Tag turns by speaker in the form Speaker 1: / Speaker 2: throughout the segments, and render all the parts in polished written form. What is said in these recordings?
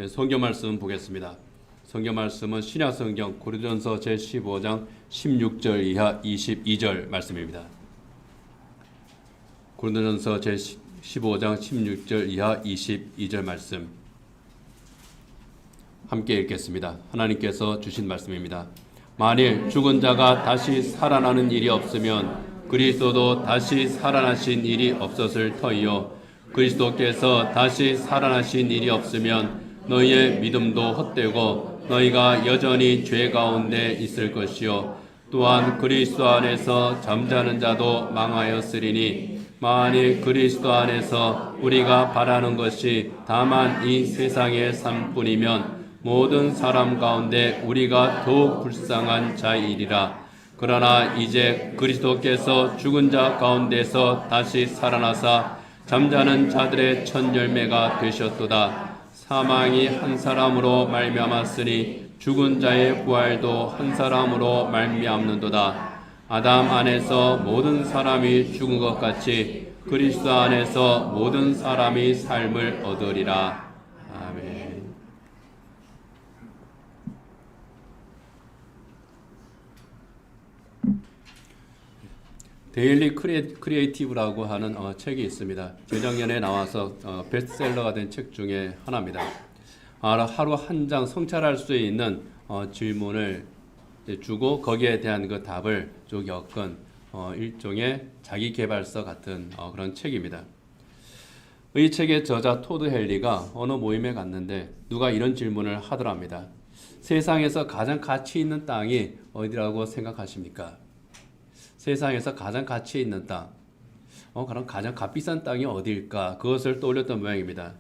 Speaker 1: 성경 말씀 보겠습니다. 성경 말씀은 신약 성경 고린도전서 제15장 16절 이하 22절 말씀입니다. 고린도전서 제15장 16절 이하 22절 말씀 함께 읽겠습니다. 하나님께서 주신 말씀입니다. 만일 죽은 자가 다시 살아나는 일이 없으면 그리스도도 다시 살아나신 일이 없었을 터이요 그리스도께서 다시 살아나신 일이 없으면 너희의 믿음도 헛되고 너희가 여전히 죄 가운데 있을 것이요 또한 그리스도 안에서 잠자는 자도 망하였으리니 만일 그리스도 안에서 우리가 바라는 것이 다만 이 세상의 삶뿐이면 모든 사람 가운데 우리가 더욱 불쌍한 자이리라. 그러나 이제 그리스도께서 죽은 자 가운데서 다시 살아나사 잠자는 자들의 첫 열매가 되셨도다. 사망이 한 사람으로 말미암았으니 죽은 자의 부활도 한 사람으로 말미암는도다. 아담 안에서 모든 사람이 죽은 것 같이 그리스도 안에서 모든 사람이 삶을 얻으리라. 아멘. 데일리 크리에이티브라고 하는 책이 있습니다. 재작년에 나와서 베스트셀러가 된 책 중에 하나입니다. 하루 한 장 성찰할 수 있는 질문을 주고 거기에 대한 그 답을 쭉 엮은 일종의 자기계발서 같은 그런 책입니다. 이 책의 저자 토드 헨리가 어느 모임에 갔는데 누가 이런 질문을 하더랍니다. 세상에서 가장 가치 있는 땅이 어디라고 생각하십니까? 세상에서 가장 가치 있는 땅, 그럼 가장 값비싼 땅이 어디일까? 그것을 떠올렸던 모양입니다.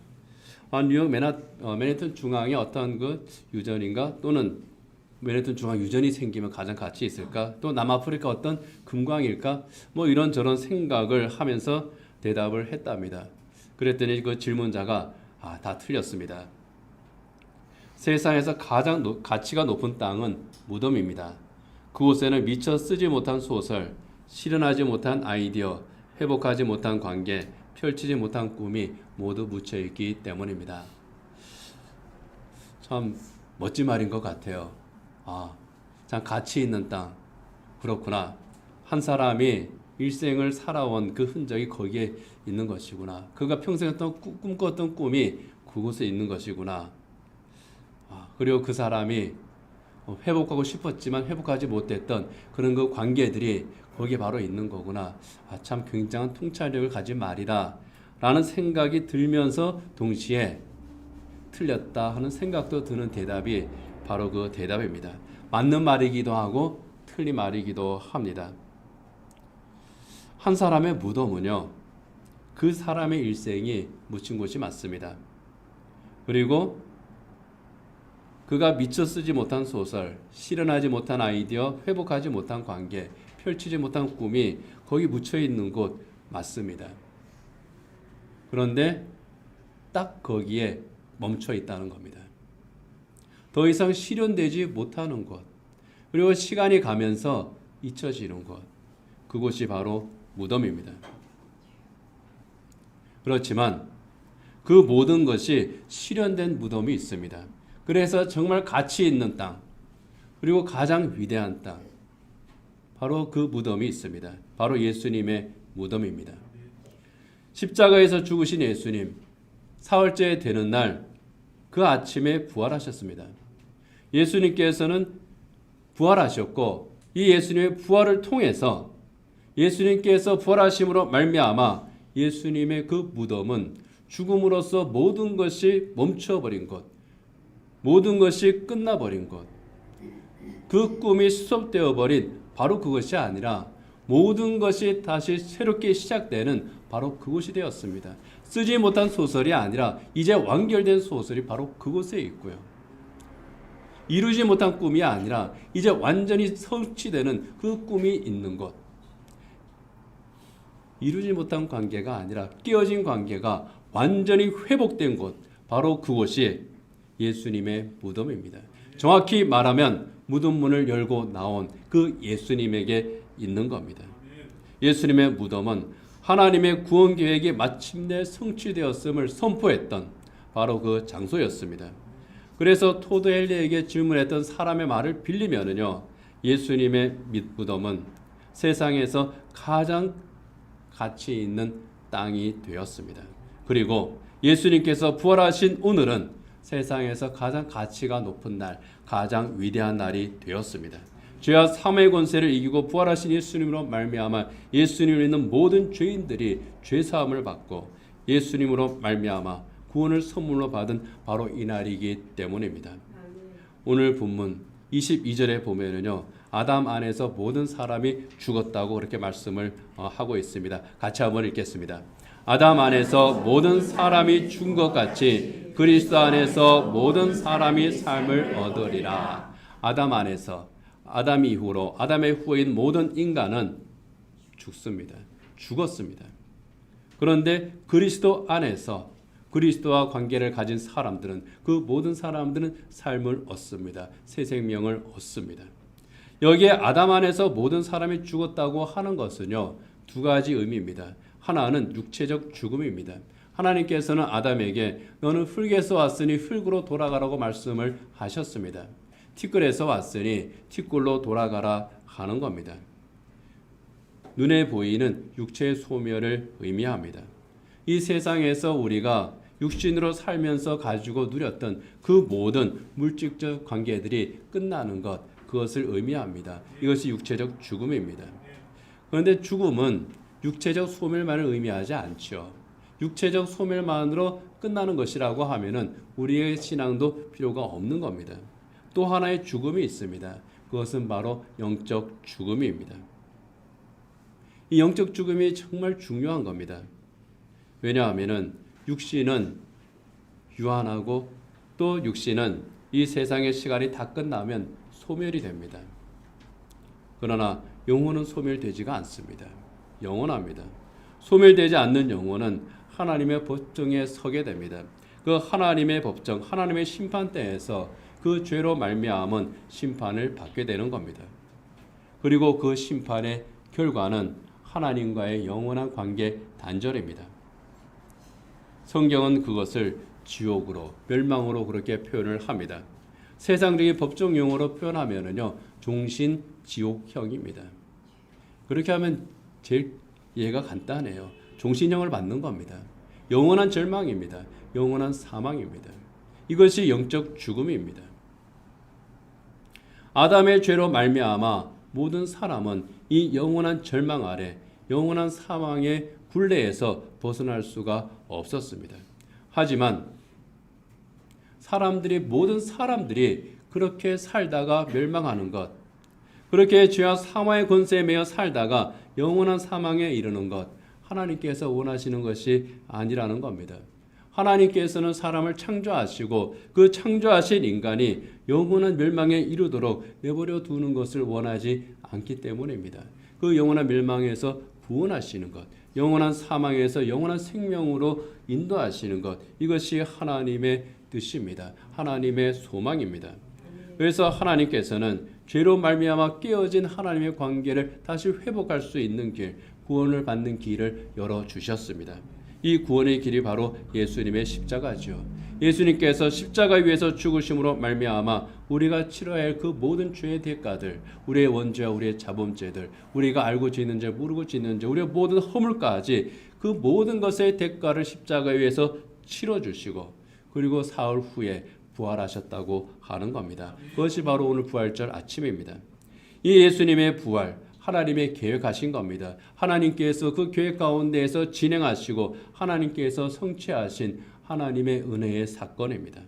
Speaker 1: 뉴욕 맨해튼 중앙에 어떤 그 유전인가 또는 맨해튼 중앙 유전이 생기면 가장 가치 있을까? 또 남아프리카 어떤 금광일까? 이런저런 생각을 하면서 대답을 했답니다. 그랬더니 그 질문자가 다 틀렸습니다. 세상에서 가장 가치가 높은 땅은 무덤입니다. 그곳에는 미처 쓰지 못한 소설, 실현하지 못한 아이디어, 회복하지 못한 관계, 펼치지 못한 꿈이 모두 묻혀있기 때문입니다. 참 멋진 말인 것 같아요. 참 가치 있는 땅. 그렇구나. 한 사람이 일생을 살아온 그 흔적이 거기에 있는 것이구나. 그가 평생 꿈꿨던 꿈이 그곳에 있는 것이구나. 그리고 그 사람이 회복하고 싶었지만 회복하지 못했던 그런 그 관계들이 거기에 바로 있는 거구나. 참 굉장한 통찰력을 가진 말이다 라는 생각이 들면서 동시에 틀렸다 하는 생각도 드는 대답이 바로 그 대답입니다. 맞는 말이기도 하고 틀린 말이기도 합니다. 한 사람의 무덤은요, 그 사람의 일생이 묻힌 곳이 맞습니다. 그리고 그가 미처 쓰지 못한 소설, 실현하지 못한 아이디어, 회복하지 못한 관계, 펼치지 못한 꿈이 거기 묻혀있는 곳 맞습니다. 그런데 딱 거기에 멈춰 있다는 겁니다. 더 이상 실현되지 못하는 곳, 그리고 시간이 가면서 잊혀지는 곳, 그곳이 바로 무덤입니다. 그렇지만 그 모든 것이 실현된 무덤이 있습니다. 그래서 정말 가치 있는 땅, 그리고 가장 위대한 땅, 바로 그 무덤이 있습니다. 바로 예수님의 무덤입니다. 십자가에서 죽으신 예수님, 사흘째 되는 날 그 아침에 부활하셨습니다. 예수님께서는 부활하셨고 이 예수님의 부활을 통해서 예수님께서 부활하심으로 말미암아 예수님의 그 무덤은 죽음으로써 모든 것이 멈춰버린 것, 모든 것이 끝나버린 것, 그 꿈이 수습되어 버린 바로 그것이 아니라 모든 것이 다시 새롭게 시작되는 바로 그곳이 되었습니다. 쓰지 못한 소설이 아니라 이제 완결된 소설이 바로 그곳에 있고요. 이루지 못한 꿈이 아니라 이제 완전히 성취되는 그 꿈이 있는 곳. 이루지 못한 관계가 아니라 깨어진 관계가 완전히 회복된 곳, 바로 그곳이 예수님의 무덤입니다. 정확히 말하면 무덤 문을 열고 나온 그 예수님에게 있는 겁니다. 예수님의 무덤은 하나님의 구원 계획이 마침내 성취되었음을 선포했던 바로 그 장소였습니다. 그래서 토드 헨리에게 질문했던 사람의 말을 빌리면은요, 예수님의 무덤은 세상에서 가장 가치 있는 땅이 되었습니다. 그리고 예수님께서 부활하신 오늘은 세상에서 가장 가치가 높은 날, 가장 위대한 날이 되었습니다. 죄와 사망의 권세를 이기고 부활하신 예수님으로 말미암아 예수님을 믿는 모든 죄인들이 죄 사함을 받고 예수님으로 말미암아 구원을 선물로 받은 바로 이 날이기 때문입니다. 오늘 본문 22절에 보면은요, 아담 안에서 모든 사람이 죽었다고 그렇게 말씀을 하고 있습니다. 같이 한번 읽겠습니다. 아담 안에서 모든 사람이 죽은 것 같이 그리스도 안에서 모든 사람이 삶을 얻으리라. 아담 안에서, 아담 이후로, 아담의 후인 모든 인간은 죽습니다. 죽었습니다. 그런데 그리스도 안에서 그리스도와 관계를 가진 사람들은, 그 모든 사람들은 삶을 얻습니다. 새 생명을 얻습니다. 여기에 아담 안에서 모든 사람이 죽었다고 하는 것은요, 두 가지 의미입니다. 하나는 육체적 죽음입니다. 하나님께서는 아담에게 너는 흙에서 왔으니 흙으로 돌아가라고 말씀을 하셨습니다. 티끌에서 왔으니 티끌로 돌아가라 하는 겁니다. 눈에 보이는 육체의 소멸을 의미합니다. 이 세상에서 우리가 육신으로 살면서 가지고 누렸던 그 모든 물질적 관계들이 끝나는 것, 그것을 의미합니다. 이것이 육체적 죽음입니다. 그런데 죽음은 육체적 소멸만을 의미하지 않죠. 육체적 소멸만으로 끝나는 것이라고 하면은 우리의 신앙도 필요가 없는 겁니다. 또 하나의 죽음이 있습니다. 그것은 바로 영적 죽음입니다. 이 영적 죽음이 정말 중요한 겁니다. 왜냐하면은 육신은 유한하고 또 육신은 이 세상의 시간이 다 끝나면 소멸이 됩니다. 그러나 영혼은 소멸되지가 않습니다. 영원합니다. 소멸되지 않는 영혼은 하나님의 법정에 서게 됩니다. 그 하나님의 법정, 하나님의 심판대에서 그 죄로 말미암은 심판을 받게 되는 겁니다. 그리고 그 심판의 결과는 하나님과의 영원한 관계 단절입니다. 성경은 그것을 지옥으로, 멸망으로 그렇게 표현을 합니다. 세상적인 법정 용어로 표현하면은요, 종신지옥형입니다. 그렇게 하면 제일 이해가 간단해요. 종신형을 받는 겁니다. 영원한 절망입니다. 영원한 사망입니다. 이것이 영적 죽음입니다. 아담의 죄로 말미암아 모든 사람은 이 영원한 절망 아래, 영원한 사망의 굴레에서 벗어날 수가 없었습니다. 하지만 모든 사람들이 그렇게 살다가 멸망하는 것, 그렇게 죄와 사망의 권세에 매여 살다가 영원한 사망에 이르는 것, 하나님께서 원하시는 것이 아니라는 겁니다. 하나님께서는 사람을 창조하시고 그 창조하신 인간이 영원한 멸망에 이르도록 내버려 두는 것을 원하지 않기 때문입니다. 그 영원한 멸망에서 구원하시는 것, 영원한 사망에서 영원한 생명으로 인도하시는 것, 이것이 하나님의 뜻입니다. 하나님의 소망입니다. 그래서 하나님께서는 죄로 말미암아 깨어진 하나님의 관계를 다시 회복할 수 있는 길, 구원을 받는 길을 열어주셨습니다. 이 구원의 길이 바로 예수님의 십자가죠. 예수님께서 십자가 위에서 죽으심으로 말미암아 우리가 치러야 할 그 모든 죄의 대가들, 우리의 원죄와 우리의 자범죄들, 우리가 알고 짓는 죄, 모르고 짓는 죄, 우리의 모든 허물까지 그 모든 것의 대가를 십자가 위에서 치러주시고, 그리고 사흘 후에 부활하셨다고 하는 겁니다. 그것이 바로 오늘 부활절 아침입니다. 이 예수님의 부활, 하나님의 계획하신 겁니다. 하나님께서 그 계획 가운데에서 진행하시고 하나님께서 성취하신 하나님의 은혜의 사건입니다.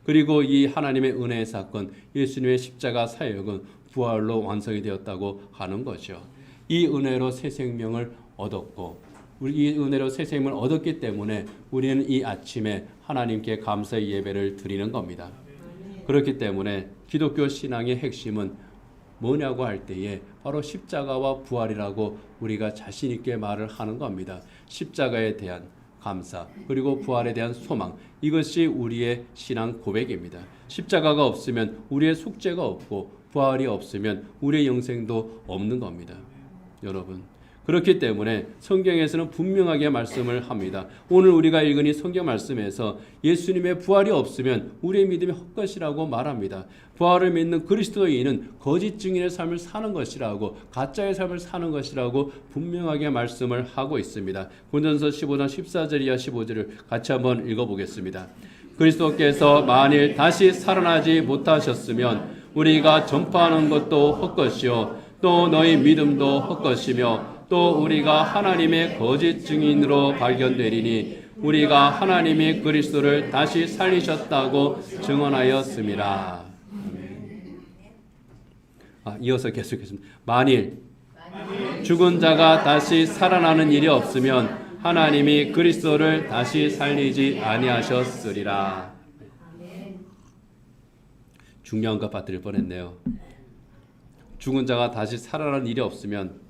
Speaker 1: 그리고 이 하나님의 은혜의 사건, 예수님의 십자가 사역은 부활로 완성이 되었다고 하는 거죠. 이 은혜로 새 생명을 얻었고, 이 은혜로 새 생명을 얻었기 때문에 우리는 이 아침에 하나님께 감사의 예배를 드리는 겁니다. 그렇기 때문에 기독교 신앙의 핵심은 뭐냐고 할 때에 바로 십자가와 부활이라고 우리가 자신 있게 말을 하는 겁니다. 십자가에 대한 감사, 그리고 부활에 대한 소망, 이것이 우리의 신앙 고백입니다. 십자가가 없으면 우리의 속죄가 없고 부활이 없으면 우리의 영생도 없는 겁니다. 여러분, 그렇기 때문에 성경에서는 분명하게 말씀을 합니다. 오늘 우리가 읽은 이 성경 말씀에서 예수님의 부활이 없으면 우리의 믿음이 헛것이라고 말합니다. 부활을 믿는 그리스도인은 거짓 증인의 삶을 사는 것이라고, 가짜의 삶을 사는 것이라고 분명하게 말씀을 하고 있습니다. 고린도전서 15장 14절 이하 15절을 같이 한번 읽어보겠습니다. 그리스도께서 만일 다시 살아나지 못하셨으면 우리가 전파하는 것도 헛것이요 또 너희 믿음도 헛것이며 또 우리가 하나님의 거짓 증인으로 발견되리니 우리가 하나님이 그리스도를 다시 살리셨다고 증언하였습니다. 이어서 계속했습니다. 만일 죽은 자가 다시 살아나는 일이 없으면 하나님이 그리스도를 다시 살리지 아니하셨으리라. 중요한 것 빠뜨릴 뻔했네요. 죽은 자가 다시 살아나는 일이 없으면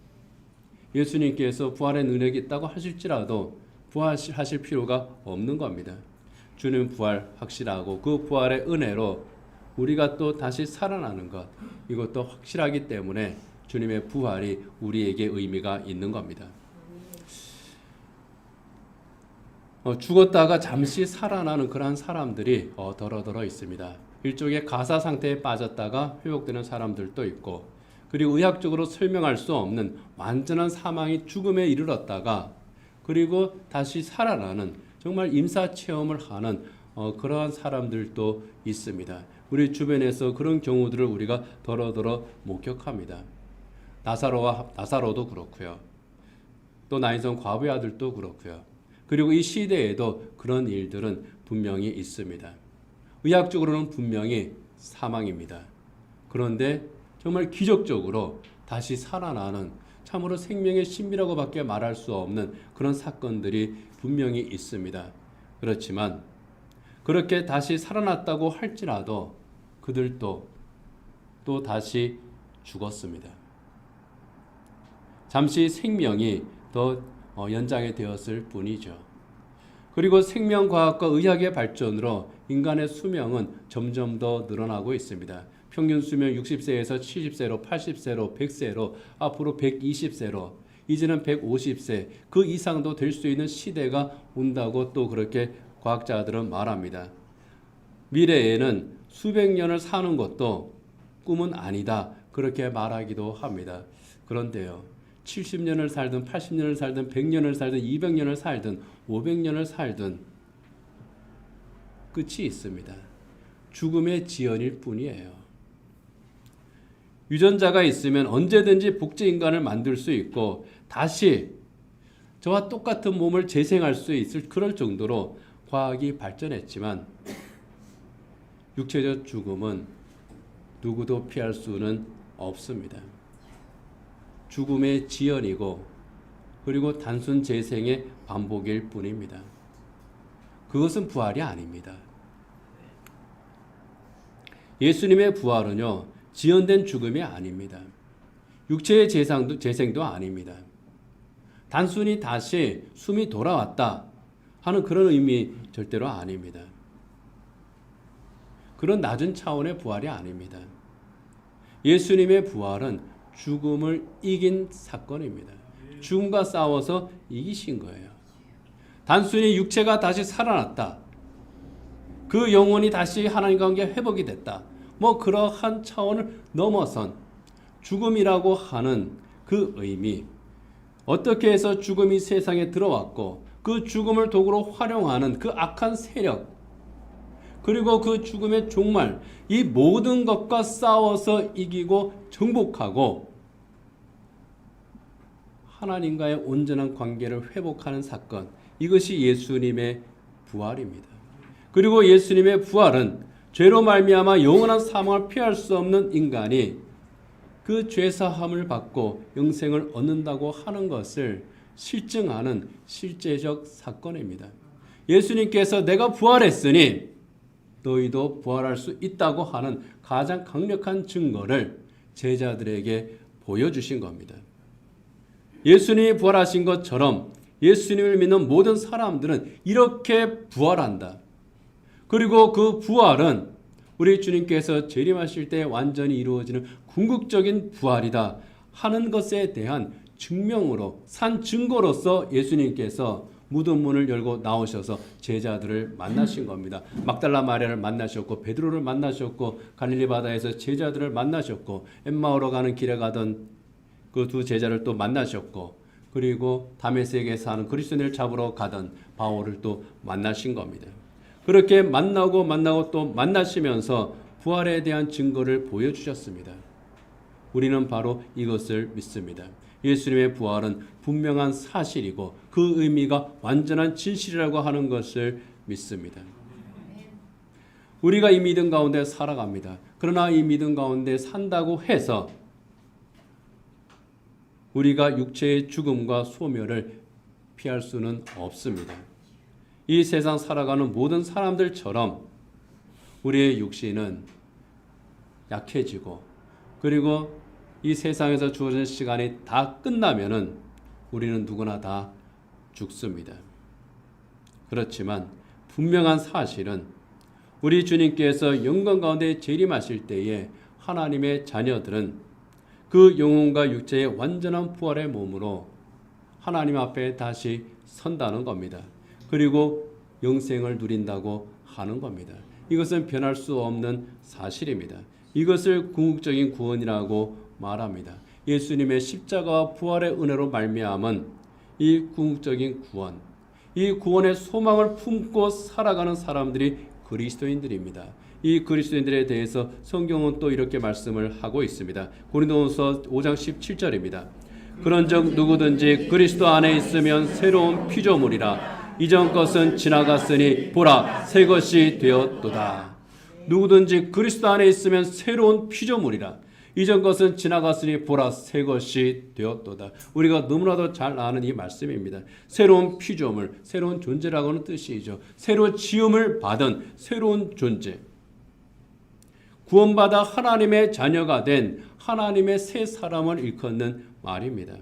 Speaker 1: 예수님께서 부활의 능력이 있다고 하실지라도 부활하실 필요가 없는 겁니다. 주님 부활 확실하고 그 부활의 은혜로 우리가 또 다시 살아나는 것, 이것도 확실하기 때문에 주님의 부활이 우리에게 의미가 있는 겁니다. 죽었다가 잠시 살아나는 그러한 사람들이 더러더러 있습니다. 일종의 가사 상태에 빠졌다가 회복되는 사람들도 있고, 그리고 의학적으로 설명할 수 없는 완전한 사망이 죽음에 이르렀다가 그리고 다시 살아나는 정말 임사 체험을 하는 그러한 사람들도 있습니다. 우리 주변에서 그런 경우들을 우리가 더러더러 목격합니다. 나사로도 그렇고요. 또 나인성 과부의 아들도 그렇고요. 그리고 이 시대에도 그런 일들은 분명히 있습니다. 의학적으로는 분명히 사망입니다. 그런데 정말 기적적으로 다시 살아나는, 참으로 생명의 신비라고 밖에 말할 수 없는 그런 사건들이 분명히 있습니다. 그렇지만 그렇게 다시 살아났다고 할지라도 그들도 또 다시 죽었습니다. 잠시 생명이 더 연장이 되었을 뿐이죠. 그리고 생명과학과 의학의 발전으로 인간의 수명은 점점 더 늘어나고 있습니다. 평균 수명 60세에서 70세로, 80세로, 100세로, 앞으로 120세로, 이제는 150세, 그 이상도 될 수 있는 시대가 온다고 또 그렇게 과학자들은 말합니다. 미래에는 수백 년을 사는 것도 꿈은 아니다, 그렇게 말하기도 합니다. 그런데요, 70년을 살든 80년을 살든 100년을 살든 200년을 살든 500년을 살든 끝이 있습니다. 죽음의 지연일 뿐이에요. 유전자가 있으면 언제든지 복제 인간을 만들 수 있고 다시 저와 똑같은 몸을 재생할 수 있을 그럴 정도로 과학이 발전했지만 육체적 죽음은 누구도 피할 수는 없습니다. 죽음의 지연이고 그리고 단순 재생의 반복일 뿐입니다. 그것은 부활이 아닙니다. 예수님의 부활은요, 지연된 죽음이 아닙니다. 육체의 재생도 아닙니다. 단순히 다시 숨이 돌아왔다 하는 그런 의미 절대로 아닙니다. 그런 낮은 차원의 부활이 아닙니다. 예수님의 부활은 죽음을 이긴 사건입니다. 죽음과 싸워서 이기신 거예요. 단순히 육체가 다시 살아났다. 그 영혼이 다시 하나님과 함께 회복이 됐다. 그러한 차원을 넘어선 죽음이라고 하는 그 의미, 어떻게 해서 죽음이 세상에 들어왔고 그 죽음을 도구로 활용하는 그 악한 세력, 그리고 그 죽음의 종말, 이 모든 것과 싸워서 이기고 정복하고 하나님과의 온전한 관계를 회복하는 사건, 이것이 예수님의 부활입니다. 그리고 예수님의 부활은 죄로 말미암아 영원한 사망을 피할 수 없는 인간이 그 죄사함을 받고 영생을 얻는다고 하는 것을 실증하는 실제적 사건입니다. 예수님께서 내가 부활했으니 너희도 부활할 수 있다고 하는 가장 강력한 증거를 제자들에게 보여주신 겁니다. 예수님이 부활하신 것처럼 예수님을 믿는 모든 사람들은 이렇게 부활한다. 그리고 그 부활은 우리 주님께서 재림하실 때 완전히 이루어지는 궁극적인 부활이다 하는 것에 대한 증명으로 산 증거로서 예수님께서 무덤 문을 열고 나오셔서 제자들을 만나신 겁니다. 막달라 마리아를 만나셨고 베드로를 만나셨고 갈릴리 바다에서 제자들을 만나셨고 엠마오로 가는 길에 가던 그 두 제자를 또 만나셨고 그리고 다메섹에 사는 그리스도인을 잡으러 가던 바울을 또 만나신 겁니다. 그렇게 만나고 또 만나시면서 부활에 대한 증거를 보여주셨습니다. 우리는 바로 이것을 믿습니다. 예수님의 부활은 분명한 사실이고 그 의미가 완전한 진실이라고 하는 것을 믿습니다. 우리가 이 믿음 가운데 살아갑니다. 그러나 이 믿음 가운데 산다고 해서 우리가 육체의 죽음과 소멸을 피할 수는 없습니다. 이 세상 살아가는 모든 사람들처럼 우리의 육신은 약해지고 그리고 이 세상에서 주어진 시간이 다 끝나면은 우리는 누구나 다 죽습니다. 그렇지만 분명한 사실은 우리 주님께서 영광 가운데 재림하실 때에 하나님의 자녀들은 그 영혼과 육체의 완전한 부활의 몸으로 하나님 앞에 다시 선다는 겁니다. 그리고 영생을 누린다고 하는 겁니다. 이것은 변할 수 없는 사실입니다. 이것을 궁극적인 구원이라고 말합니다. 예수님의 십자가와 부활의 은혜로 말미암은 이 궁극적인 구원, 이 구원의 소망을 품고 살아가는 사람들이 그리스도인들입니다. 이 그리스도인들에 대해서 성경은 또 이렇게 말씀을 하고 있습니다. 고린도후서 5장 17절입니다. 그런즉 누구든지 그리스도 안에 있으면 새로운 피조물이라 이전 것은 지나갔으니 보라 새 것이 되었도다. 누구든지 그리스도 안에 있으면 새로운 피조물이라 이전 것은 지나갔으니 보라 새 것이 되었도다. 우리가 너무나도 잘 아는 이 말씀입니다. 새로운 피조물, 새로운 존재라고 하는 뜻이죠. 새로 지음을 받은 새로운 존재. 구원받아 하나님의 자녀가 된 하나님의 새 사람을 일컫는 말입니다.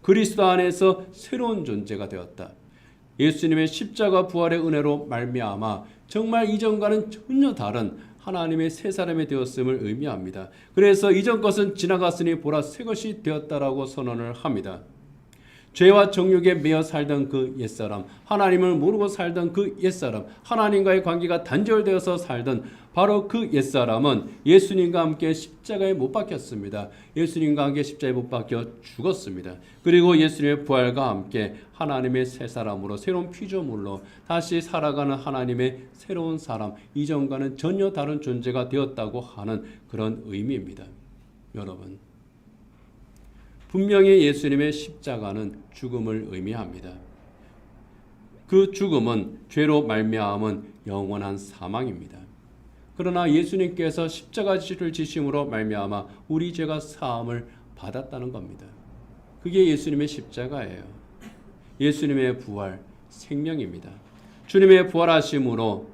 Speaker 1: 그리스도 안에서 새로운 존재가 되었다. 예수님의 십자가 부활의 은혜로 말미암아 정말 이전과는 전혀 다른 하나님의 새 사람이 되었음을 의미합니다. 그래서 이전 것은 지나갔으니 보라 새 것이 되었다라고 선언을 합니다. 죄와 정욕에 매여 살던 그 옛사람, 하나님을 모르고 살던 그 옛사람, 하나님과의 관계가 단절되어서 살던 바로 그 옛사람은 예수님과 함께 십자가에 못 박혔습니다. 예수님과 함께 십자가에 못 박혀 죽었습니다. 그리고 예수님의 부활과 함께 하나님의 새 사람으로 새로운 피조물로 다시 살아가는 하나님의 새로운 사람, 이전과는 전혀 다른 존재가 되었다고 하는 그런 의미입니다. 여러분, 분명히 예수님의 십자가는 죽음을 의미합니다. 그 죽음은 죄로 말미암은 영원한 사망입니다. 그러나 예수님께서 십자가를 지심으로 말미암아 우리 죄가 사함을 받았다는 겁니다. 그게 예수님의 십자가예요. 예수님의 부활, 생명입니다. 주님의 부활하심으로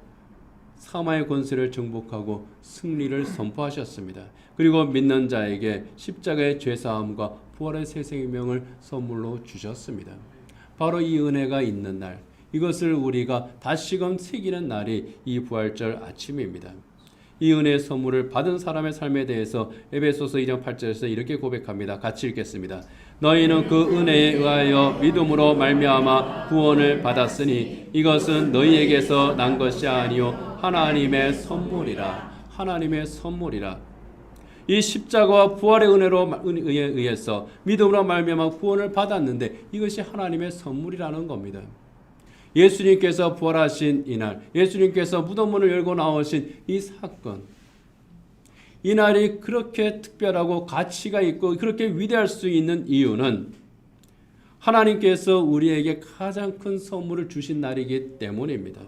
Speaker 1: 사마의 권세를 정복하고 승리를 선포하셨습니다. 그리고 믿는 자에게 십자가의 죄사함과 부활의 새 생명을 선물로 주셨습니다. 바로 이 은혜가 있는 날, 이것을 우리가 다시금 새기는 날이 이 부활절 아침입니다. 이 은혜의 선물을 받은 사람의 삶에 대해서 에베소서 2장 8절에서 이렇게 고백합니다. 같이 읽겠습니다. 너희는 그 은혜에 의하여 믿음으로 말미암아 구원을 받았으니 이것은 너희에게서 난 것이 아니요 하나님의 선물이라. 하나님의 선물이라. 이 십자가와 부활의 은혜에 의해서 믿음으로 말미암아 구원을 받았는데 이것이 하나님의 선물이라는 겁니다. 예수님께서 부활하신 이날, 예수님께서 무덤문을 열고 나오신 이 사건, 이 날이 그렇게 특별하고 가치가 있고 그렇게 위대할 수 있는 이유는 하나님께서 우리에게 가장 큰 선물을 주신 날이기 때문입니다.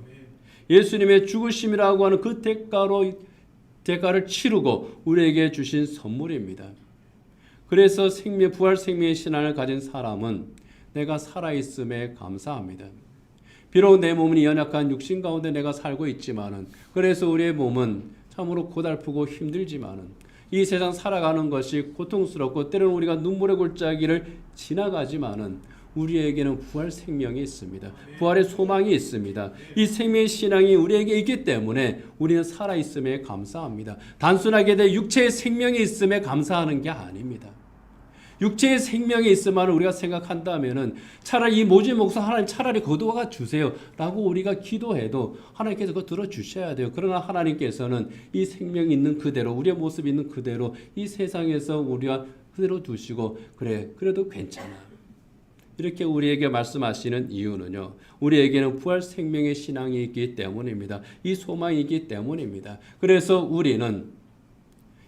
Speaker 1: 예수님의 죽으심이라고 하는 그 대가를 치르고 우리에게 주신 선물입니다. 그래서 부활 생명의 신앙을 가진 사람은 내가 살아있음에 감사합니다. 비록 내 몸은 연약한 육신 가운데 내가 살고 있지만은, 그래서 우리의 몸은 참으로 고달프고 힘들지만은, 이 세상 살아가는 것이 고통스럽고 때로는 우리가 눈물의 골짜기를 지나가지만은 우리에게는 부활 생명이 있습니다. 부활의 소망이 있습니다. 이 생명의 신앙이 우리에게 있기 때문에 우리는 살아있음에 감사합니다. 단순하게 내 육체의 생명이 있음에 감사하는 게 아닙니다. 육체의 생명이 있으면 우리가 생각한다면은 차라리 이 모진 목사 하나님 차라리 거두어가 주세요라고 우리가 기도해도 하나님께서 그거 들어주셔야 돼요. 그러나 하나님께서는 이 생명이 있는 그대로 우리의 모습이 있는 그대로 이 세상에서 우리와 그대로 두시고 그래 그래도 괜찮아. 이렇게 우리에게 말씀하시는 이유는요. 우리에게는 부활 생명의 신앙이 있기 때문입니다. 이 소망이 있기 때문입니다. 그래서 우리는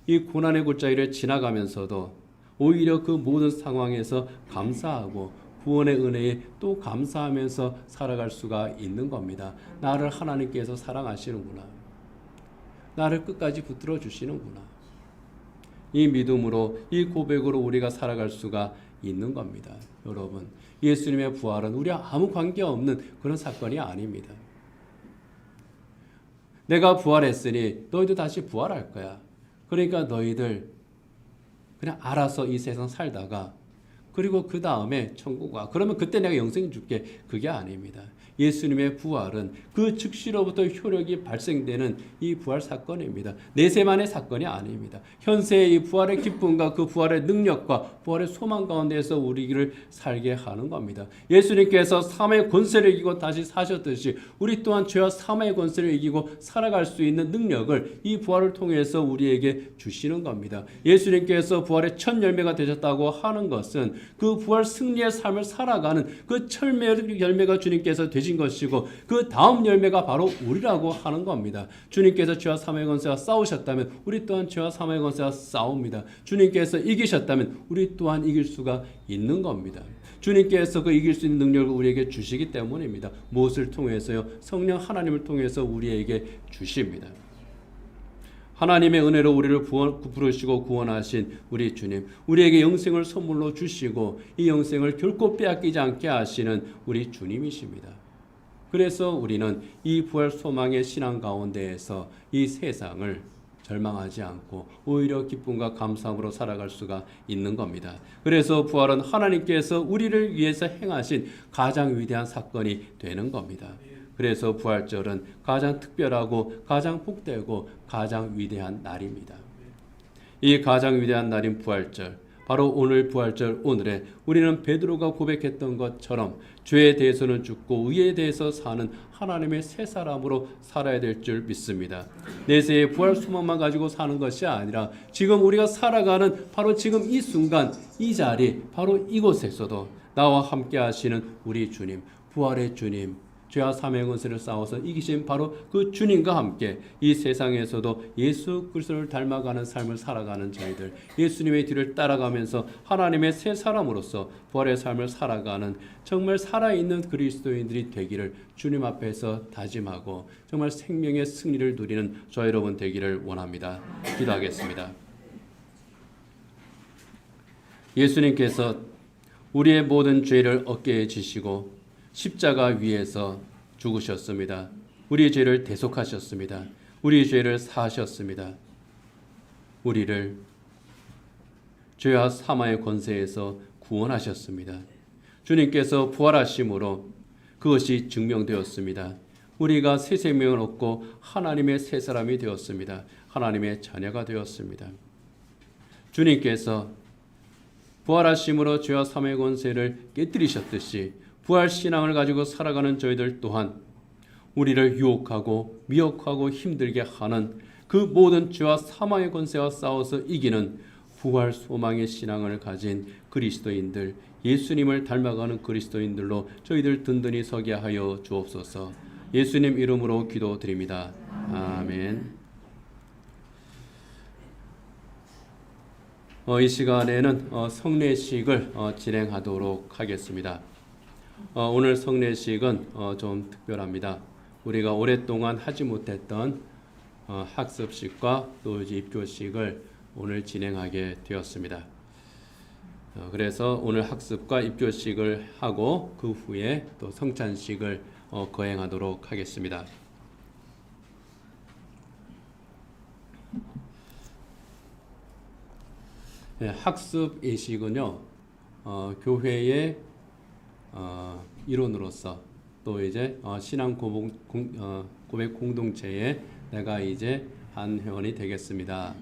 Speaker 1: 이 고난의 골짜기를 지나가면서도 오히려 그 모든 상황에서 감사하고 구원의 은혜에 또 감사하면서 살아갈 수가 있는 겁니다. 나를 하나님께서 사랑하시는구나. 나를 끝까지 붙들어 주시는구나. 이 믿음으로 이 고백으로 우리가 살아갈 수가 있는 겁니다. 여러분, 예수님의 부활은 우리와 아무 관계없는 그런 사건이 아닙니다. 내가 부활했으니 너희도 다시 부활할 거야. 그러니까 너희들 그냥 알아서 이 세상 살다가 그리고 그 다음에 천국 와. 그러면 그때 내가 영생 줄게. 그게 아닙니다. 예수님의 부활은 그 즉시로부터 효력이 발생되는 이 부활 사건입니다. 내세만의 사건이 아닙니다. 현세의 이 부활의 기쁨과 그 부활의 능력과 부활의 소망 가운데에서 우리를 살게 하는 겁니다. 예수님께서 사망의 권세를 이기고 다시 사셨듯이 우리 또한 죄와 사망의 권세를 이기고 살아갈 수 있는 능력을 이 부활을 통해서 우리에게 주시는 겁니다. 예수님께서 부활의 첫 열매가 되셨다고 하는 것은 그 부활 승리의 삶을 살아가는 그 첫 열매가 주님께서 되신 것이고 그 다음 열매가 바로 우리라고 하는 겁니다. 주님께서 죄와 사망의 권세와 싸우셨다면 우리 또한 죄와 사망의 권세와 싸웁니다. 주님께서 이기셨다면 우리 또한 이길 수가 있는 겁니다. 주님께서 그 이길 수 있는 능력을 우리에게 주시기 때문입니다. 무엇을 통해서요? 성령 하나님을 통해서 우리에게 주십니다. 하나님의 은혜로 우리를 부르시고 구원하신 우리 주님, 우리에게 영생을 선물로 주시고 이 영생을 결코 빼앗기지 않게 하시는 우리 주님이십니다. 그래서 우리는 이 부활 소망의 신앙 가운데에서 이 세상을 절망하지 않고 오히려 기쁨과 감사함으로 살아갈 수가 있는 겁니다. 그래서 부활은 하나님께서 우리를 위해서 행하신 가장 위대한 사건이 되는 겁니다. 그래서 부활절은 가장 특별하고 가장 복되고 가장 위대한 날입니다. 이 가장 위대한 날인 부활절, 바로 오늘 부활절 오늘에 우리는 베드로가 고백했던 것처럼 죄에 대해서는 죽고 의에 대해서 사는 하나님의 새 사람으로 살아야 될 줄 믿습니다. 내세의 부활 소망만 가지고 사는 것이 아니라 지금 우리가 살아가는 바로 지금 이 순간 이 자리 바로 이곳에서도 나와 함께 하시는 우리 주님, 부활의 주님, 죄와 사망의 권세를 싸워서 이기신 바로 그 주님과 함께 이 세상에서도 예수 그리스도를 닮아가는 삶을 살아가는 저희들, 예수님의 뒤를 따라가면서 하나님의 새 사람으로서 부활의 삶을 살아가는 정말 살아있는 그리스도인들이 되기를 주님 앞에서 다짐하고 정말 생명의 승리를 누리는 저 여러분 되기를 원합니다. 기도하겠습니다. 예수님께서 우리의 모든 죄를 어깨에 지시고 십자가 위에서 죽으셨습니다. 우리의 죄를 대속하셨습니다. 우리의 죄를 사하셨습니다. 우리를 죄와 사망의 권세에서 구원하셨습니다. 주님께서 부활하심으로 그것이 증명되었습니다. 우리가 새 생명을 얻고 하나님의 새 사람이 되었습니다. 하나님의 자녀가 되었습니다. 주님께서 부활하심으로 죄와 사망의 권세를 깨뜨리셨듯이 부활 신앙을 가지고 살아가는 저희들 또한 우리를 유혹하고 미혹하고 힘들게 하는 그 모든 죄와 사망의 권세와 싸워서 이기는 부활 소망의 신앙을 가진 그리스도인들, 예수님을 닮아가는 그리스도인들로 저희들 든든히 서게 하여 주옵소서. 예수님 이름으로 기도드립니다. 아멘. 이 시간에는 성례식을 진행하도록 하겠습니다. 오늘 성례식은 좀 특별합니다. 우리가 오랫동안 하지 못했던 학습식과 또 입교식을 오늘 진행하게 되었습니다. 그래서 오늘 학습과 입교식을 하고 그 후에 또 성찬식을 거행하도록 하겠습니다. 학습 예식은요, 교회의 일원으로서 또 이제 신앙 고백 공동체에 내가 이제 한 회원이 되겠습니다.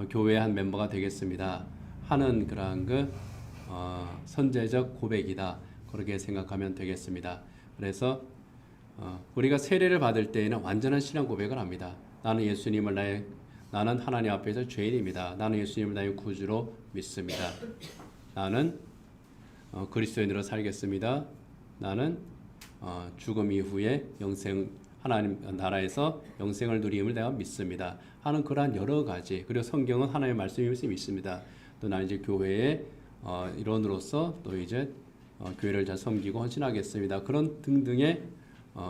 Speaker 1: 교회의 한 멤버가 되겠습니다 하는 그러한 선제적 고백이다. 그렇게 생각하면 되겠습니다. 그래서 우리가 세례를 받을 때에는 완전한 신앙 고백을 합니다. 나는 하나님 앞에서 죄인입니다. 나는 예수님을 나의 구주로 믿습니다. 나는 그리스도인으로 살겠습니다. 나는 죽음 이후에 하나님 나라에서 영생을 누림을 내가 믿습니다. 하는 그러한 여러 가지, 그리고 성경은 하나님의 말씀임을 믿습니다. 또 나는 이제 교회의 일원으로서 또 이제 교회를 잘 섬기고 헌신하겠습니다. 그런 등등의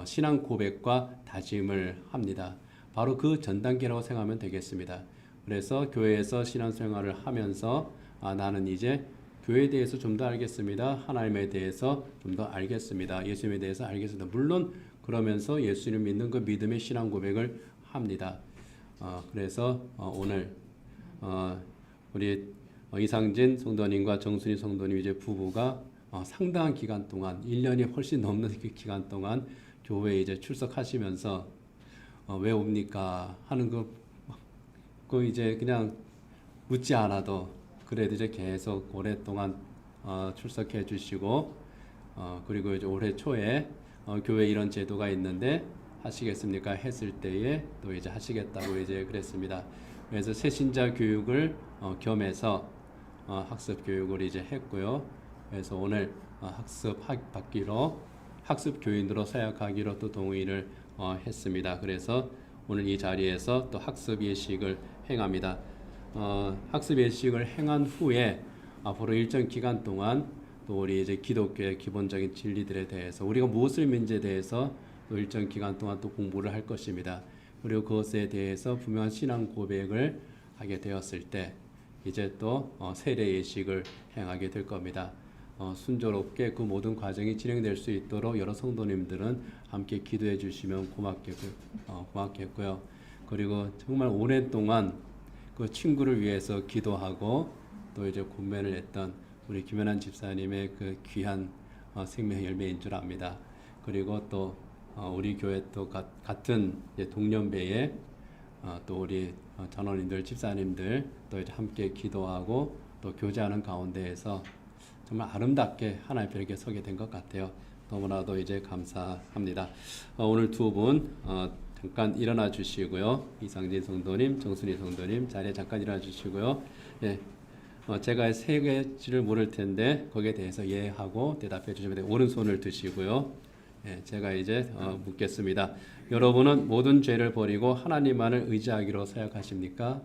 Speaker 1: 신앙 고백과 다짐을 합니다. 바로 그 전 단계라고 생각하면 되겠습니다. 그래서 교회에서 신앙생활을 하면서 나는 이제 교회에 대해서 좀 더 알겠습니다. 하나님에 대해서 좀 더 알겠습니다. 예수님에 대해서 알겠습니다. 물론 그러면서 예수님 믿는 그 믿음의 신앙 고백을 합니다. 그래서 오늘 우리 이상진 성도님과 정순희 성도님 이제 부부가 상당한 기간 동안 1년이 훨씬 넘는 그 기간 동안 교회에 이제 출석하시면서 왜 옵니까 하는 그 이제 그냥 묻지 않아도 그래도 이제 계속 오랫동안 출석해 주시고 그리고 이제 올해 초에 교회 이런 제도가 있는데 하시겠습니까 했을 때에 또 이제 하시겠다고 이제 그랬습니다. 그래서 새신자 교육을 겸해서 학습 교육을 이제 했고요. 그래서 오늘 받기로 학습 교인으로 서약하기로 또 동의를 했습니다. 그래서 오늘 이 자리에서 또 학습 예식을 행합니다. 학습 예식을 행한 후에 앞으로 일정 기간 동안 또 우리 이제 기독교의 기본적인 진리들에 대해서 우리가 무엇을 믿는지에 대해서 또 일정 기간 동안 또 공부를 할 것입니다. 그리고 그것에 대해서 분명한 신앙 고백을 하게 되었을 때 이제 또 세례 예식을 행하게 될 겁니다. 순조롭게 그 모든 과정이 진행될 수 있도록 여러 성도님들은 함께 기도해 주시면 고맙겠고요. 그리고 정말 오랫동안 그 친구를 위해서 기도하고 또 이제 군면을 했던 우리 김연한 집사님의 그 귀한 생명 열매인 줄 압니다. 그리고 또 우리 교회 또 같은 동년배의 또 우리 전원님들, 집사님들 또 이제 함께 기도하고 또 교제하는 가운데에서 정말 아름답게 하나님 벽에 서게 된 것 같아요. 너무나도 이제 감사합니다. 오늘 두 분 잠깐 일어나 주시고요. 이상진 성도님, 정순희 성도님 자리에 잠깐 일어나 주시고요. 예, 제가 세 개지를 모를 텐데 거기에 대해서 예 하고 대답해 주시면 돼요. 오른손을 드시고요. 예, 제가 이제 묻겠습니다. 여러분은 모든 죄를 버리고 하나님만을 의지하기로 서약하십니까?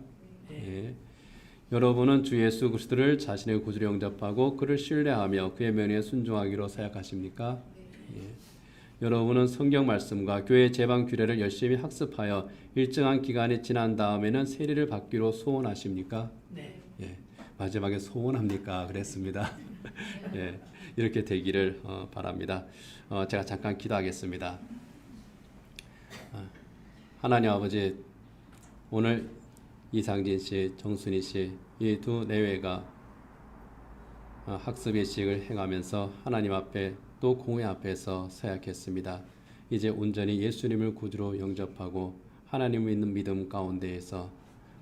Speaker 1: 예. 여러분은 주 예수 그리스도를 자신의 구주로 영접하고 그를 신뢰하며 그의 명령에 순종하기로 서약하십니까? 예. 여러분은 성경 말씀과 교회 제방 규례를 열심히 학습하여 일정한 기간이 지난 다음에는 세례를 받기로 소원하십니까? 네. 예. 마지막에 소원합니까? 그랬습니다. 예. 이렇게 되기를 바랍니다. 제가 잠깐 기도하겠습니다. 하나님 아버지, 오늘 이상진 씨, 정순희 씨, 이 두 내외가 학습 예식을 행하면서 하나님 앞에 또 공회 앞에서 서약했습니다. 이제 온전히 예수님을 구주로 영접하고 하나님을 믿는 믿음 가운데에서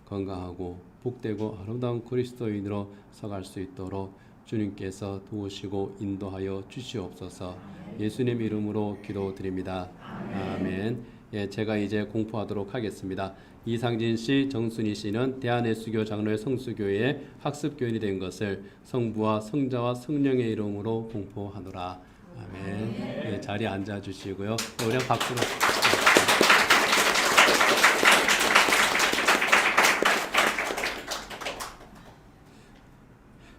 Speaker 1: 건강하고 복되고 아름다운 그리스도인으로 서갈 수 있도록 주님께서 도우시고 인도하여 주시옵소서. 예수님 이름으로 기도드립니다. 아멘. 예, 제가 이제 공포하도록 하겠습니다. 이상진 씨, 정순희 씨는 대한예수교 장로회 성수교회의 학습교인이 된 것을 성부와 성자와 성령의 이름으로 공포하노라. 아멘. 예, 자리에 앉아 주시고요. 우리 박수로.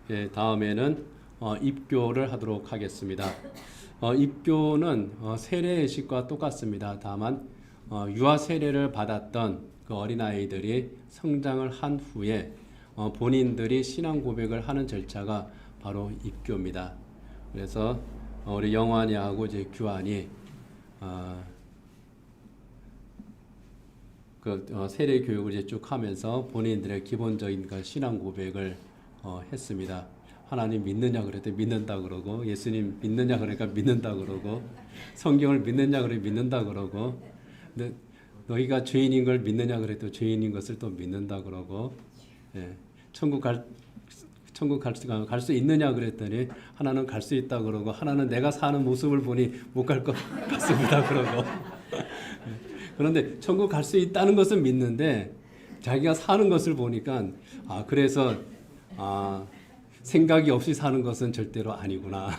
Speaker 1: 예, 다음에는 입교를 하도록 하겠습니다. 입교는 세례 예식과 똑같습니다. 다만 유아 세례를 받았던 그 어린아이들이 성장을 한 후에 본인들이 신앙 고백을 하는 절차가 바로 입교입니다. 그래서 우리 영환이하고 이제 규환이 세례 교육을 이제 쭉 하면서 본인들의 기본적인 그 신앙 고백을 했습니다. 하나님 믿느냐 그랬더니 믿는다 그러고, 예수님 믿느냐 그러니까 믿는다 그러고, 성경을 믿느냐 그러니 믿는다 그러고, 근데 너희가 죄인인 걸 믿느냐 그래도 죄인인 것을 또 믿는다 그러고, 예, 천국 천국 갈 수 있느냐 그랬더니 하나는 갈 수 있다 그러고 하나는 내가 사는 모습을 보니 못 갈 것 같습니다 그러고 그런데 천국 갈 수 있다는 것은 믿는데 자기가 사는 것을 보니까 그래서 생각이 없이 사는 것은 절대로 아니구나.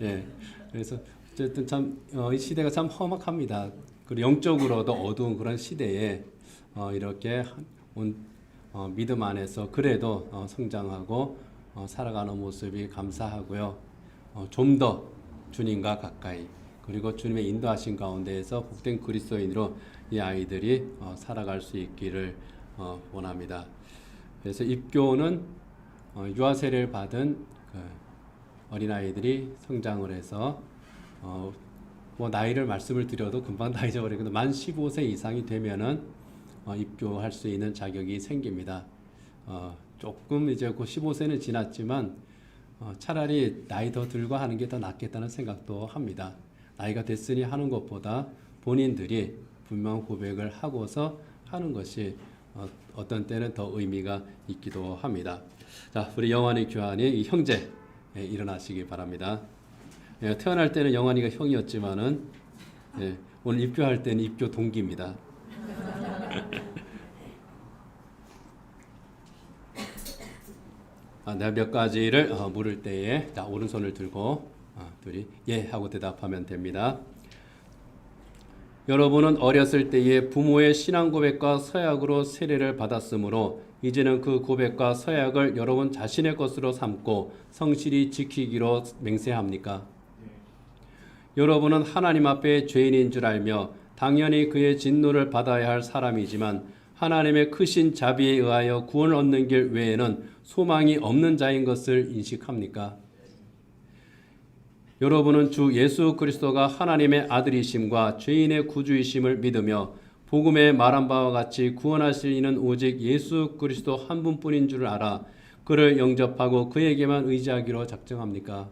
Speaker 1: 예, 그래서 어쨌든 참 이 시대가 참 험악합니다. 그리고 영적으로도 어두운 그런 시대에 이렇게 믿음 안에서 그래도 성장하고 살아가는 모습이 감사하고요. 좀 더 주님과 가까이 그리고 주님의 인도하신 가운데에서 복된 그리스도인으로 이 아이들이 살아갈 수 있기를 원합니다. 그래서 입교는 유아 세례를 받은 어린아이들이 성장을 해서 뭐 나이를 말씀을 드려도 금방 다 잊어버리거든요. 만 15세 이상이 되면은 입교할 수 있는 자격이 생깁니다. 조금 이제 그 15세는 지났지만 차라리 나이 더 들고 하는 게 더 낫겠다는 생각도 합니다. 나이가 됐으니 하는 것보다 본인들이 분명 고백을 하고서 하는 것이 어떤 때는 더 의미가 있기도 합니다. 자, 우리 영환이 규환이 이 형제 일어나시기 바랍니다. 태어날 때는 영환이가 형이었지만은 오늘 입교할 때는 입교 동기입니다. 내가 몇 가지를 물을 때에 자, 오른손을 들고 둘이 예 하고 대답하면 됩니다. 여러분은 어렸을 때에 부모의 신앙 고백과 서약으로 세례를 받았으므로 이제는 그 고백과 서약을 여러분 자신의 것으로 삼고 성실히 지키기로 맹세합니까? 여러분은 하나님 앞에 죄인인 줄 알며 당연히 그의 진노를 받아야 할 사람이지만 하나님의 크신 자비에 의하여 구원을 얻는 길 외에는 소망이 없는 자인 것을 인식합니까? 여러분은 주 예수 그리스도가 하나님의 아들이심과 죄인의 구주이심을 믿으며 복음에 말한 바와 같이 구원하실 이는 오직 예수 그리스도 한 분뿐인 줄 알아 그를 영접하고 그에게만 의지하기로 작정합니까?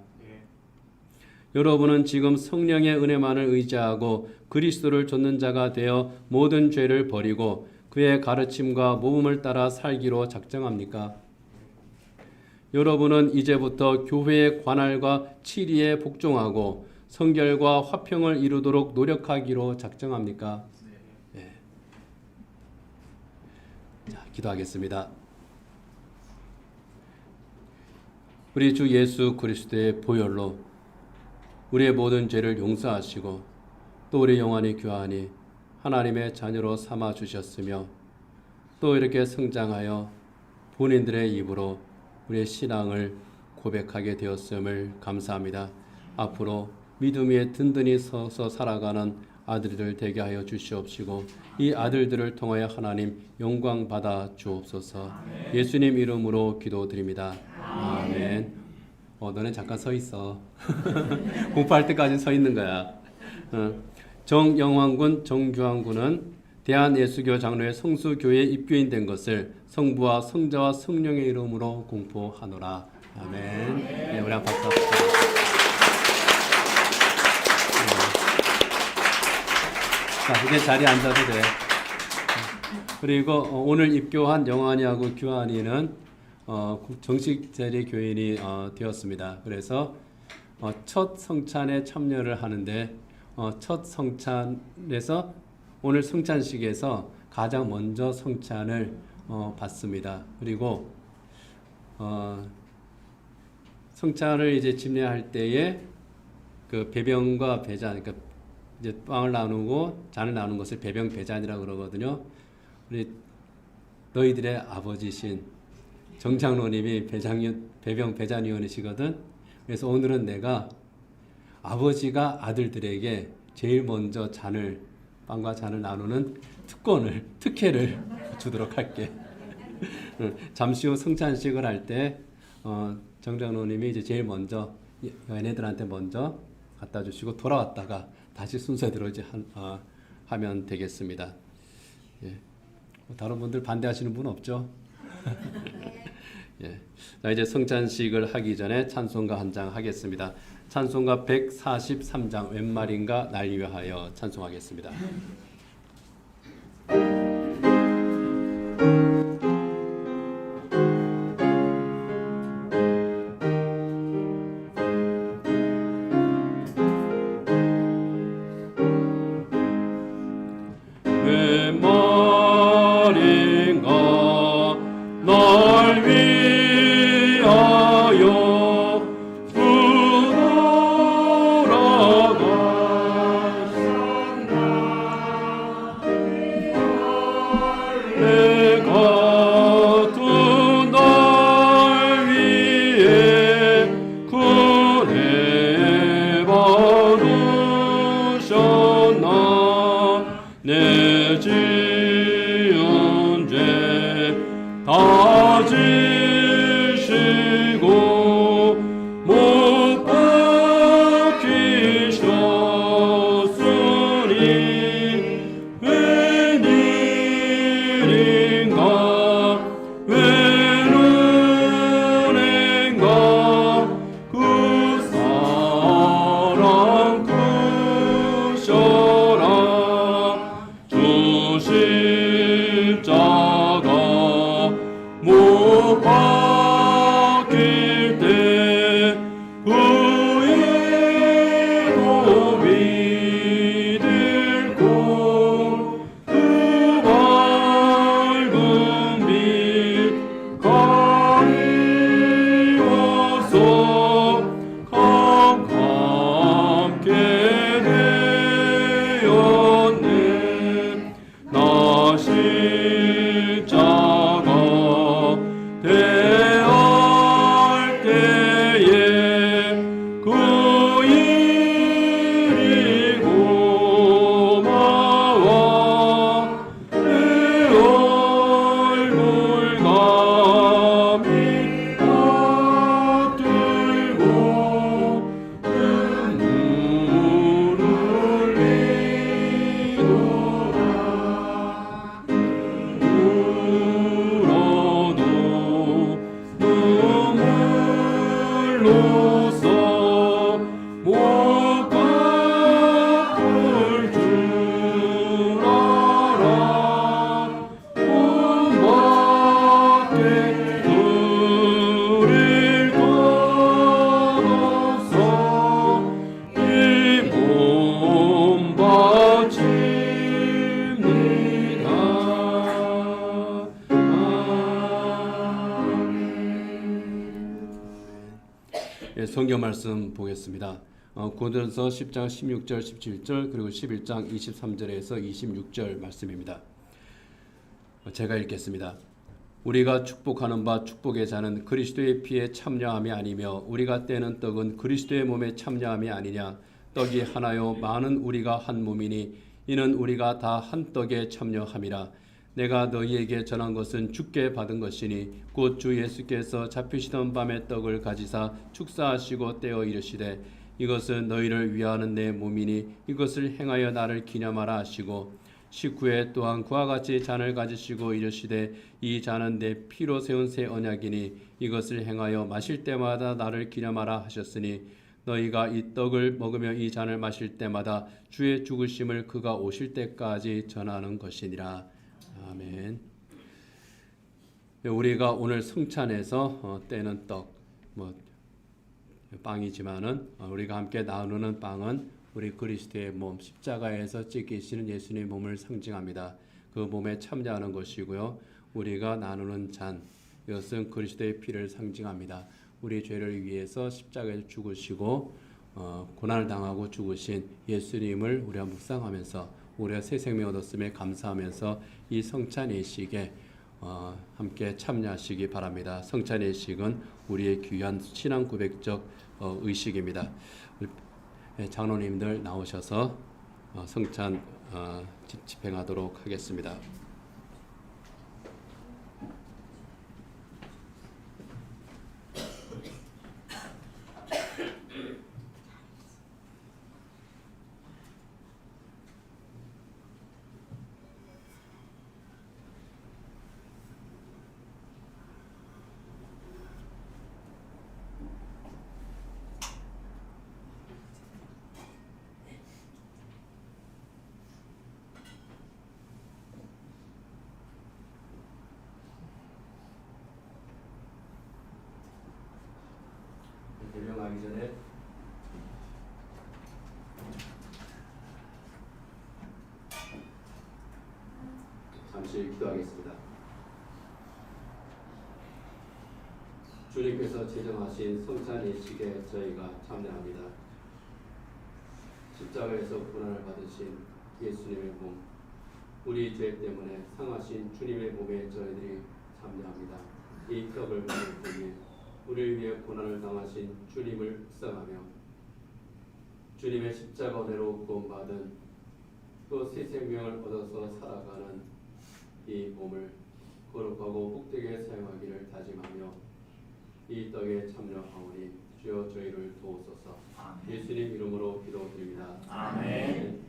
Speaker 1: 여러분은 지금 성령의 은혜만을 의지하고 그리스도를 좇는 자가 되어 모든 죄를 버리고 그의 가르침과 모범을 따라 살기로 작정합니까? 여러분은 이제부터 교회의 관할과 치리에 복종하고 성결과 화평을 이루도록 노력하기로 작정합니까? 네. 자, 기도하겠습니다. 우리 주 예수 그리스도의 보혈로 우리의 모든 죄를 용서하시고 또 우리 영혼이 귀하니 하나님의 자녀로 삼아 주셨으며 또 이렇게 성장하여 본인들의 입으로 우리의 신앙을 고백하게 되었음을 감사합니다. 앞으로 믿음 위에 든든히 서서 살아가는 아들들 되게 하여 주시옵시고 이 아들들을 통하여 하나님 영광 받아 주옵소서. 예수님 이름으로 기도드립니다. 아멘. 너는 잠깐 서 있어. 공부할 때까지 서 있는 거야. 정영환군, 정규환군은 대한예수교 장로의 성수교회 입교인 된 것을 성부와 성자와 성령의 이름으로 공포하노라. 아멘. 네, 우리 한번 박수 합시다. 자, 이제 자리에 앉아도 돼. 그리고 오늘 입교한 영환이하고 규환이는 정식 자리 교인이 되었습니다. 그래서 첫 성찬에 참여를 하는데 첫 성찬에서 오늘 성찬식에서 가장 먼저 성찬을 받습니다. 그리고 성찬을 이제 집례할 때에 그 배병과 배잔, 그러니까 이제 빵을 나누고 잔을 나누는 것을 배병 배잔이라고 그러거든요. 우리 너희들의 아버지신 정장로님이 배병 배잔위원이시거든. 그래서 오늘은 내가 아버지가 아들들에게 제일 먼저 빵과 잔을 나누는 특혜를 주도록 할게. 잠시 후 성찬식을 할 때 정장로님이 이제 제일 먼저 얘네들한테 먼저 갖다 주시고 돌아왔다가 다시 순서대로 이제 하면 되겠습니다. 예. 다른 분들 반대하시는 분 없죠? 예. 자, 이제 성찬식을 하기 전에 찬송가 한 장 하겠습니다. 찬송가 143장 웬말인가 날 위하여 찬송하겠습니다. 내가 두 날 위해 구해 받으셨나 내 지은 죄 다 지시고 못 박히셨으니 웬일인가 왜 눈인가 그 사랑 크셔라 주 십자가 못 박힐 때 그 이도 믿을고 그 밝은 빛 가리워서 감감게 되었네 나 십자가 대할 때에 그 일이 고마워 내 얼굴 감히 받들고 눈물을 흘리노라 울어도 눈물로써 못 갚을 줄 알아 온 밖에 드릴 것 없어 이 몸 바칩니다. 예, 성경 말씀 보겠습니다. 고린도서 10장 16절 17절 그리고 11장 23절에서 26절 말씀입니다. 제가 읽겠습니다. 우리가 축복하는 바 축복의 자는 그리스도의 피에 참여함이 아니며 우리가 떼는 떡은 그리스도의 몸에 참여함이 아니냐 떡이 하나요 많은 우리가 한 몸이니 이는 우리가 다 한 떡에 참여함이라 내가 너희에게 전한 것은 주께 받은 것이니 곧 주 예수께서 잡히시던 밤에 떡을 가지사 축사하시고 떼어 이르시되 이것은 너희를 위하는 내 몸이니 이것을 행하여 나를 기념하라 하시고 식후에 또한 그와 같이 잔을 가지시고 이르시되 이 잔은 내 피로 세운 새 언약이니 이것을 행하여 마실 때마다 나를 기념하라 하셨으니 너희가 이 떡을 먹으며 이 잔을 마실 때마다 주의 죽으심을 그가 오실 때까지 전하는 것이니라. 아멘. 우리가 오늘 성찬에서 떼는 떡, 빵이지만은 우리가 함께 나누는 빵은 우리 그리스도의 몸, 십자가에서 찢기시는 예수님의 몸을 상징합니다. 그 몸에 참여하는 것이고요. 우리가 나누는 잔, 이것은 그리스도의 피를 상징합니다. 우리 죄를 위해서 십자가에서 죽으시고 고난을 당하고 죽으신 예수님을 우리가 묵상하면서 우리가 새 생명 얻었음에 감사하면서 이 성찬 예식에 함께 참여하시기 바랍니다. 성찬 예식은 우리의 귀한 신앙 고백적 의식입니다. 장로님들 나오셔서 성찬 집행하도록 하겠습니다. 대명하기 전에 잠시 기도하겠습니다. 주님께서 제정하신 성찬 예식에 저희가 참여합니다. 십자가에서 고난을 받으신 예수님의 몸, 우리 죄 때문에 상하신 주님의 몸에 저희들이 참여합니다. 이 떡을 먹을 때에 우리를 위해 고난을 당하신 주님을 묵상하며 주님의 십자가 은혜로 구원받은 또 새 생명을 얻어서 살아가는 이 몸을 거룩하고 복되게 사용하기를 다짐하며 이 떡에 참여하오니 주여 저희를 도우소서. 예수님 이름으로 기도드립니다. 아멘.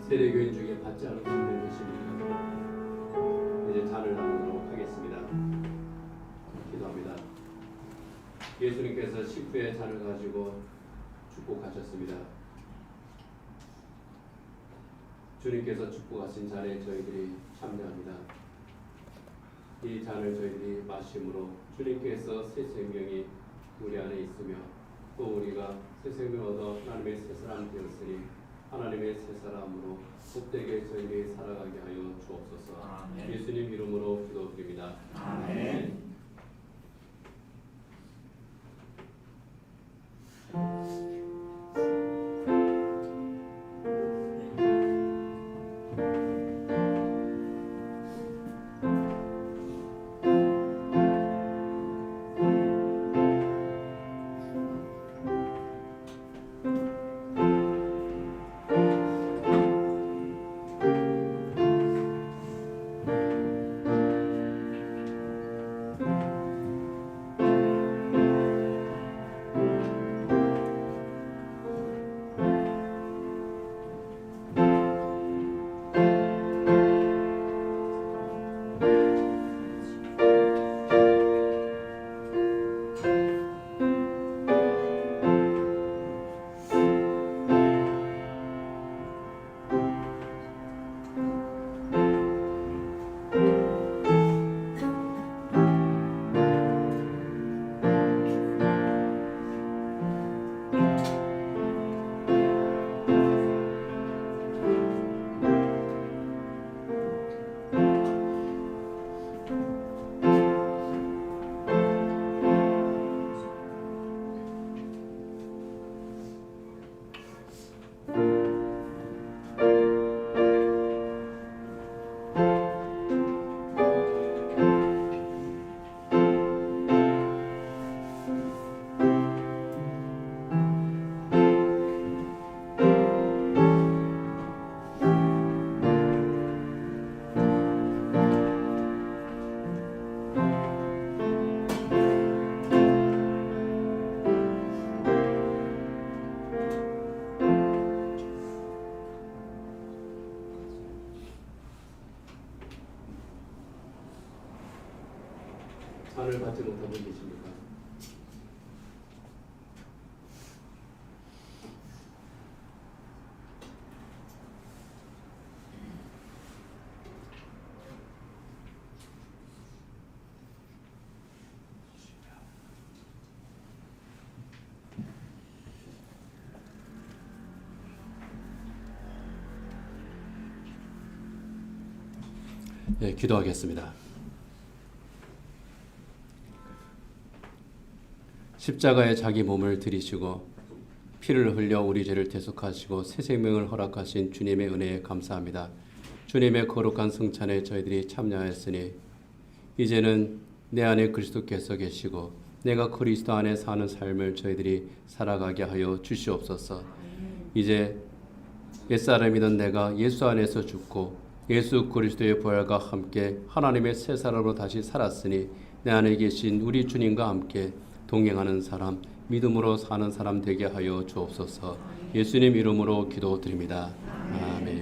Speaker 1: 세례교인 중에 받지 않은 분들 계십니까? 이제 잔을 나누도록 하겠습니다. 기도합니다. 예수님께서 식후에 잔을 가지고 축복하셨습니다. 주님께서 축복하신 잔에 저희들이 참여합니다. 이 잔을 저희들이 마심으로 주님께서 새 생명이 우리 안에 있으며 또 우리가 새 생명 얻어 하나님의 새 사람 되었으니 하나님의 새 사람으로 복되게 저희들이 살아가게 하여 주옵소서. 아멘. 예수님 이름으로 기도드립니다. 아멘. 잔을 받지 못한 분 계십니까? 기도하겠습니다. 십자가에 자기 몸을 들이시고 피를 흘려 우리 죄를 대속하시고 새 생명을 허락하신 주님의 은혜에 감사합니다. 주님의 거룩한 성찬에 저희들이 참여하였으니 이제는 내 안에 그리스도께서 계시고 내가 그리스도 안에 사는 삶을 저희들이 살아가게 하여 주시옵소서. 이제 옛사람이던 내가 예수 안에서 죽고 예수 그리스도의 부활과 함께 하나님의 새 사람으로 다시 살았으니 내 안에 계신 우리 주님과 함께 동행하는 사람, 믿음으로 사는 사람 되게 하여 주옵소서. 예수님 이름으로 기도드립니다. 아멘.